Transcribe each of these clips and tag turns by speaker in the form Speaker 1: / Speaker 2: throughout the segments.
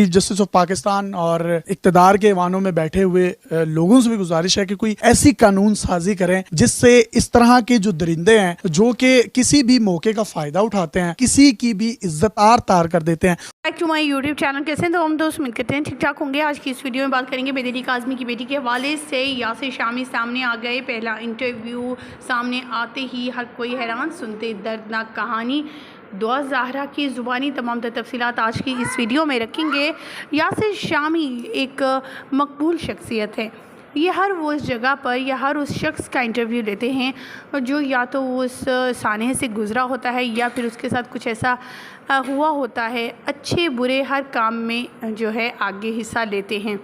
Speaker 1: Justice of Pakistan और इक्तदार के ऐवानों में बैठे हुए लोगों से भी गुजारिश है कि कोई ऐसी कानून साजी करें जिससे इस तरह के जो दरिंदे हैं जो कि किसी भी मौके का फायदा उठाते हैं, किसी की भी इज्जत तार कर देते हैं।
Speaker 2: Back to my YouTube channel. कैसे हैं तो हम दोस्त, उम्मीद करते हैं ठीक ठाक होंगे। आज की इस वीडियो में बात करेंगे मेहदी काज़मी की बेटी के हवाले से। यासिर शामी सामने आ गए। पहला इंटरव्यू सामने आते ही हर कोई हैरान, सुनते दर्दनाक कहानी। दुआ ज़हरा की ज़ुबानी तमाम तफसीलात आज की इस वीडियो में रखेंगे। यासिर शामी एक मकबूल शख्सियत है। ये हर वो उस जगह पर या हर उस शख्स का इंटरव्यू लेते हैं जो या तो उस सानहे से गुज़रा होता है या फिर उसके साथ कुछ ऐसा हुआ होता है। अच्छे बुरे हर काम में जो है आगे हिस्सा लेते हैं।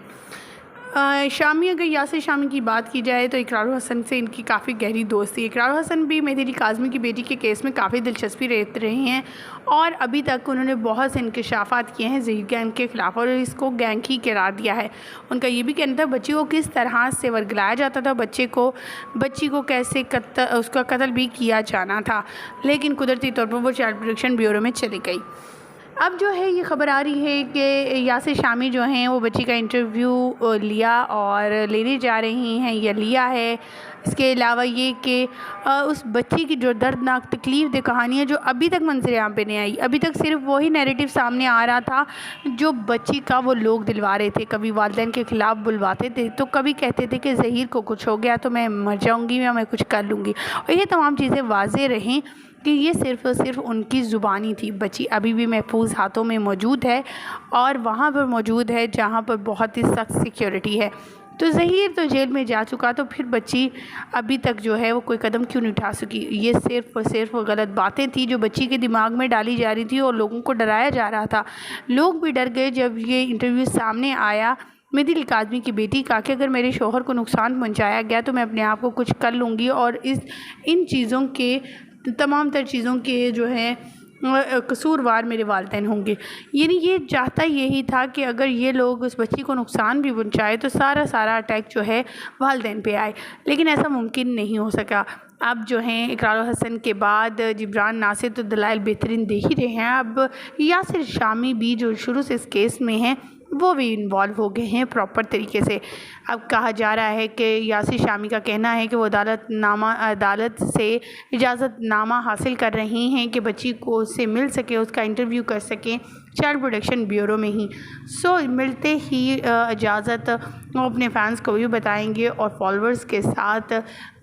Speaker 2: शामी, अगर यासिर शामी की बात की जाए तो इकरार हसन से इनकी काफ़ी गहरी दोस्ती है। इकरार हसन भी मेहदी काज़मी की बेटी के केस में काफ़ी दिलचस्पी लेते रहे हैं और अभी तक उन्होंने बहुत से इंकशाफात किए हैं ज़हीर गैंग के ख़िलाफ़ और इसको गैंग ही करार दिया है। उनका ये भी कहना था बच्ची को किस तरह से वर्गलाया जाता था, बच्ची को कैसे उसका कत्ल भी किया जाना था, लेकिन कुदरती तौर पर वो चाइल्ड प्रोटेक्शन ब्यूरो में चली गई। अब जो है ये ख़बर आ रही है कि यासिर शामी जो हैं वो बच्ची का इंटरव्यू लिया और लेने जा रही हैं या लिया है। इसके अलावा ये कि उस बच्ची की जो दर्दनाक तकलीफ़ दे कहानी है जो अभी तक मंजर-ए-आम पे नहीं आई। अभी तक सिर्फ वही नैरेटिव सामने आ रहा था जो बच्ची का वो लोग दिलवा रहे थे। कभी वालिदैन के ख़िलाफ़ बुलवाते थे तो कभी कहते थे कि ज़हीर को कुछ हो गया तो मैं मर जाऊँगी या मैं कुछ कर लूँगी, और ये तमाम चीज़ें वाज़ेह रहें कि ये सिर्फ़ और सिर्फ उनकी ज़ुबानी थी। बच्ची अभी भी महफूज हाथों में मौजूद है और वहाँ पर मौजूद है जहाँ पर बहुत ही सख्त सिक्योरिटी है। तो ज़हीर तो जेल में जा चुका, तो फिर बच्ची अभी तक जो है वो कोई कदम क्यों नहीं उठा सकी। ये सिर्फ़ और सिर्फ गलत बातें थी जो बच्ची के दिमाग में डाली जा रही थी और लोगों को डराया जा रहा था। लोग भी डर गए जब ये इंटरव्यू सामने आया मेहदी काज़मी की बेटी का कि अगर मेरे शौहर को नुकसान पहुँचाया गया तो मैं अपने आप को कुछ कर लूँगी और इन चीज़ों के तमाम तर चीज़ों के जो है कसूरवार मेरे वालिदैन होंगे। यानी ये चाहता यही था कि अगर ये लोग उस बच्ची को नुकसान भी पहुँचाए तो सारा अटैक जो है वालिदैन पे आए, लेकिन ऐसा मुमकिन नहीं हो सका। अब जो हैं इकरार हसन के बाद जिब्रान नासिर तो दलाइल बेहतरीन दे ही रहे हैं। अब यासिर शामी भी जो शुरू से इस केस में हैं वो भी इन्वॉल्व हो गए हैं प्रॉपर तरीके से। अब कहा जा रहा है कि यासिर शामी का कहना है कि वो अदालत से इजाज़तनामा हासिल कर रही हैं कि बच्ची को उससे मिल सके, उसका इंटरव्यू कर सकें चाइल्ड प्रोटेक्शन ब्यूरो में ही। सो मिलते ही इजाज़त वो अपने फैंस को भी बताएंगे और फॉलोअर्स के साथ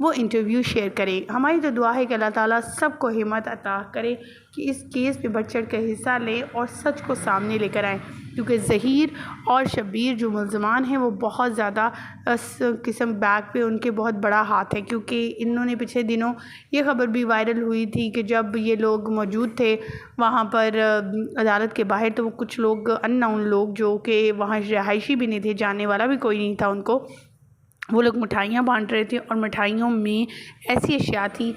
Speaker 2: वो इंटरव्यू शेयर करें। हमारी तो दुआ है कि अल्लाह ताला सबको हिम्मत अता करे कि इस केस पे बढ़ चढ़ कर हिस्सा लें और सच को सामने लेकर आएँ, क्योंकि ज़हीर और शब्बीर जो मुल्ज़मान हैं वो बहुत ज़्यादा किस्म बैक पे उनके बहुत बड़ा हाथ है। क्योंकि इन्होंने पिछले दिनों ये ख़बर भी वायरल हुई थी कि जब ये लोग मौजूद थे वहाँ पर अदालत के बाहर, तो वो कुछ लोग अननोन लोग जो कि वहाँ रहायशी भी नहीं थे, जानने वाला भी कोई नहीं था उनको, वो लोग मिठाइयाँ बांट रहे थे और मिठाइयों में ऐसी अशिया थी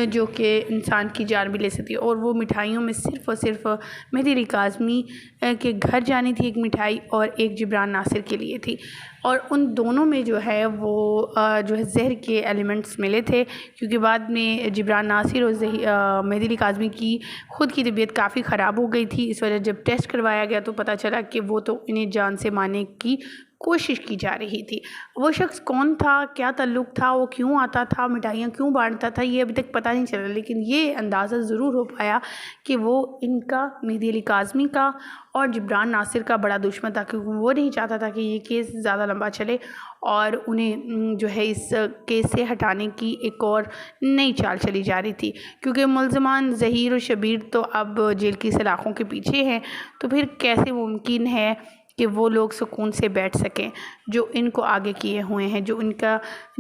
Speaker 2: जो कि इंसान की जान भी ले सकती है। और वो मिठाइयों में सिर्फ़ और सिर्फ मेहदी काज़मी के घर जानी थी एक मिठाई और एक जिब्रान नासिर के लिए थी, और उन दोनों में जो है वो जो है जहर के एलिमेंट्स मिले थे। क्योंकि बाद में जिब्रान नासिर और मेहदी काज़मी की ख़ुद की तबीयत काफ़ी ख़राब हो गई थी। इस वजह जब टेस्ट करवाया गया तो पता चला कि वो तो इन्हें जान से मारने की कोशिश की जा रही थी। वो शख्स कौन था, क्या ताल्लुक़ था, वो क्यों आता था, मिठाइयाँ क्यों बांटता था, ये अभी तक पता नहीं चला, लेकिन ये अंदाज़ा ज़रूर हो पाया कि वो इनका मेहदी काज़मी का और जिब्रान नासिर का बड़ा दुश्मन था। क्योंकि वो नहीं चाहता था कि ये केस ज़्यादा लंबा चले और उन्हें जो है इस केस से हटाने की एक और नई चाल चली जा रही थी। क्योंकि मुल्ज़मान ज़हीर और शब्बीर तो अब जेल की सलाखों के पीछे हैं, तो फिर कैसे मुमकिन है कि वो लोग सुकून से बैठ सकें जो इनको आगे किए हुए हैं, जो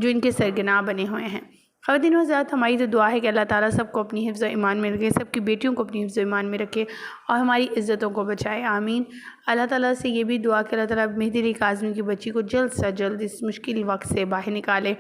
Speaker 2: इनके सरगना बने हुए हैं। ख़वातीन व हज़रात, हमारी तो दुआ है कि अल्लाह ताला सबको अपनी हिफ्ज़ ईमान में रखे, सबकी बेटियों को अपनी हिफ्ज़ ईमान में रखे और हमारी इज़्ज़तों को बचाए, आमीन। अल्लाह ताला से ये भी दुआ कि अल्लाह ताला मेहदी काज़मी की बच्ची को जल्द से जल्द इस मुश्किल वक्त से बाहर निकाले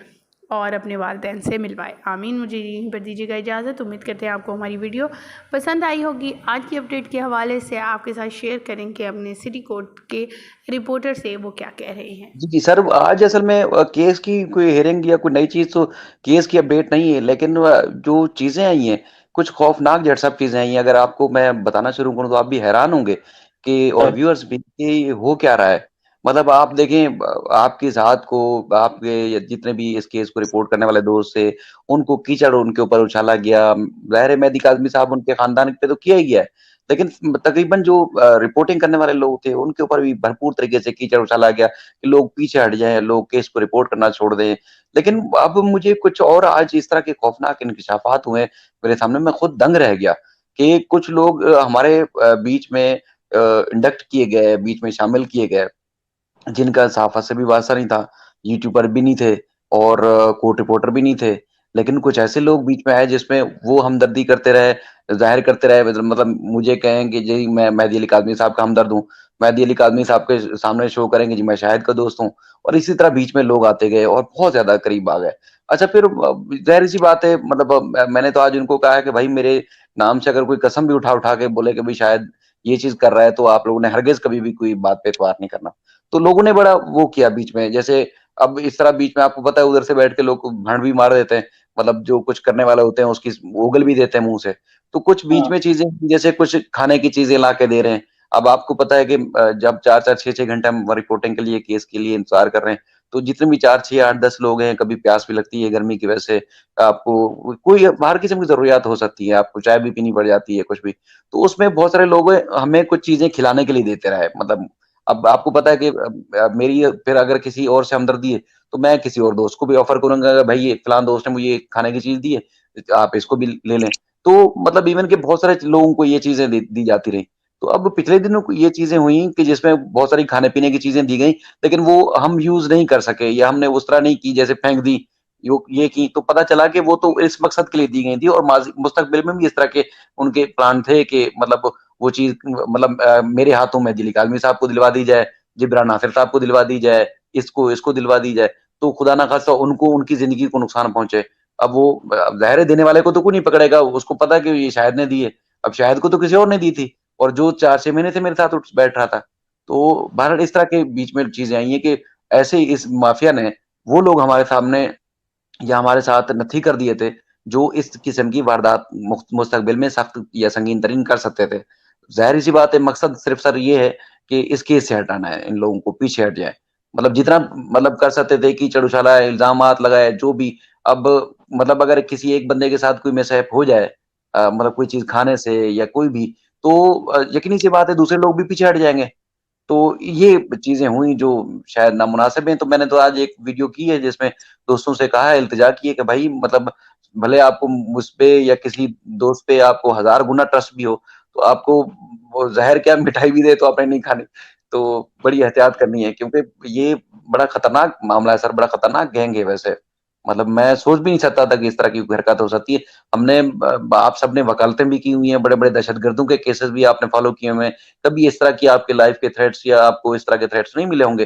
Speaker 2: और अपने वालिदैन से मिलवाए, आमीन। मुझे यहीं पर दीजिएगा इजाज़त। उम्मीद करते हैं आपको हमारी वीडियो पसंद आई होगी। आज की अपडेट के हवाले से आपके साथ शेयर करेंगे अपने सिटी कोर्ट के रिपोर्टर से वो क्या कह रहे हैं।
Speaker 3: जी सर, आज असल में केस की कोई हियरिंग या कोई नई चीज़ तो केस की अपडेट नहीं है, लेकिन जो चीज़ें आई हैं कुछ खौफनाक जड़ सब चीज़ें आई हैं। अगर आपको मैं बताना शुरू करूँ तो आप भी हैरान होंगे कि और व्यूअर्स भी कि ये हो क्या रहा है? मतलब आप देखें आपकी ज़ात को आपके जितने भी इस केस को रिपोर्ट करने वाले दोस्त थे, उनको कीचड़ उनके ऊपर उछाला गया। ज़ाहिर है मेहदी काज़मी साहब उनके ख़ानदान पे तो किया ही गया है। लेकिन तकरीबन जो रिपोर्टिंग करने वाले लोग थे, उनके ऊपर भी भरपूर तरीके से कीचड़ उछाला गया कि लोग पीछे हट जाएँ, लोग केस को रिपोर्ट करना छोड़ दें। लेकिन अब मुझे कुछ और आज इस तरह के खौफनाक इंकशाफात हुए मेरे सामने, मैं खुद दंग रह गया कि कुछ लोग हमारे बीच में इंडक्ट किए गए, बीच में शामिल किए गए, जिनका सहाफ़त से भी वास्ता नहीं था, यूट्यूबर भी नहीं थे और कोर्ट रिपोर्टर भी नहीं थे। लेकिन कुछ ऐसे लोग बीच में आए जिसमें वो हमदर्दी करते रहे, ज़ाहिर करते रहे मतलब मुझे कहें कि जी मैं मेहदी अली काज़मी साहब का हमदर्द हूँ, मेहदी अली काज़मी साहब के सामने शो करेंगे जी मैं शाहिद का दोस्त हूँ और इसी तरह बीच में लोग आते गए और बहुत ज़्यादा करीब आ गए। अच्छा फिर ज़ाहिर-सी बात है मतलब मैंने तो आज उनको कहा है कि भाई मेरे नाम से अगर कोई कसम भी उठा-उठा के बोले कि भई शायद ये चीज़ कर रहा है तो आप लोगों ने हरगिज़ कभी भी कोई बात पे एतबार नहीं करना। तो लोगों ने बड़ा वो किया बीच में, जैसे अब इस तरह बीच में आपको पता है उधर से बैठ के लोग भांड भी मार देते हैं, मतलब जो कुछ करने वाले होते हैं उसकी उगल भी देते हैं मुँह से। तो कुछ बीच
Speaker 4: हाँ,
Speaker 3: में चीज़ें जैसे कुछ खाने की चीज़ें ला के दे रहे हैं। अब आपको पता है कि जब 4-4 6-6 घंटे हम रिपोर्टिंग के लिए, केस के लिए इंतज़ार कर रहे हैं, तो जितने भी 4, 6, 8, 10 लोग हैं, कभी प्यास भी लगती है गर्मी की वजह से, आपको कोई हर किस्म की ज़रूरियात हो सकती है, आपको चाय भी पीनी पड़ जाती है, कुछ भी। तो उसमें बहुत सारे लोग हमें कुछ चीज़ें खिलाने के लिए देते रहे, मतलब अब आपको पता है कि मेरी फिर अगर किसी और से हमदर्दी है, तो मैं किसी और दोस्त को भी ऑफ़र करूँगा कि भाई ये फलाँ दोस्त ने मुझे ये खाने की चीज़ दी है, आप इसको भी ले लें। तो मतलब इवन के बहुत सारे लोगों को ये चीज़ें दी दी जाती रहीं। तो अब पिछले दिनों को ये चीज़ें हुई कि जिसमें बहुत सारी खाने-पीने की चीज़ें दी गईं, लेकिन वो हम यूज़ नहीं कर सके या हमने उस तरह नहीं की जैसे फेंक दी, यो ये की, तो पता चला कि वो तो इस मकसद के लिए दी गई थी और मुस्तकबिल में भी इस तरह के उनके प्लान थे कि मतलब वो चीज़ मतलब मेरे हाथों में दिलीप काज़मी साहब को दिलवा दी जाए, जिब्रान नासिर साहब को दिलवा दी जाए, इसको दिलवा दी जाए, तो खुदा ना खास्ता उनको उनकी ज़िंदगी को नुकसान पहुँचे। अब वो ज़ाहिर है देने वाले को तो कोई नहीं पकड़ेगा, उसको पता है कि ये शाहिद ने दी है। अब शाहिद को तो किसी और ने दी थी और जो 4-6 महीने से मेरे साथ उठ बैठ रहा था। तो बहरहाल इस तरह के बीच में चीज़ें आई हैं कि ऐसे ही इस माफ़िया ने वो लोग हमारे सामने या हमारे साथ नत्थी कर दिए थे, जो इस किस्म की वारदात मुस्तकबिल में सख्त या संगीन तरीन कर सकते थे। ज़ाहिर-सी बात है मकसद सिर्फ़ सर ये है कि इस केस से हटाना है, इन लोगों को पीछे हट जाएँ। मतलब जितना मतलब कर सकते थे कीचड़ उछाला, इल्ज़ामात लगाए, जो भी अब मतलब अगर किसी एक बंदे के साथ कोई मिसहैप हो जाए मतलब कोई चीज़ खाने से या कोई भी, तो यकीनी-सी बात है दूसरे लोग भी पीछे हट जाएँगे। तो ये चीज़ें हुई जो शायद नामुनासिब हैं, तो मैंने तो आज एक वीडियो की है जिसमें दोस्तों से कहा है, इल्तिजा की है कि भाई मतलब भले आपको मुझ पे या किसी दोस्त पे आपको हज़ार गुना ट्रस्ट भी हो, तो आपको वो ज़हर क्या मिठाई भी दे तो आपने नहीं खानी। तो बड़ी एहतियात करनी है क्योंकि ये बड़ा खतरनाक मामला है सर, बड़ा खतरनाक गैंग है वैसे। मतलब मैं सोच भी नहीं सकता था कि इस तरह की हरकत हो सकती है। हमने आप सबने वकालतें भी की हुई हैं, बड़े-बड़े दहशतगर्दों के केसेस भी आपने फॉलो किए हुए हैं। कभी इस तरह की आपके लाइफ के थ्रेट्स या आपको इस तरह के थ्रेट्स नहीं मिले होंगे।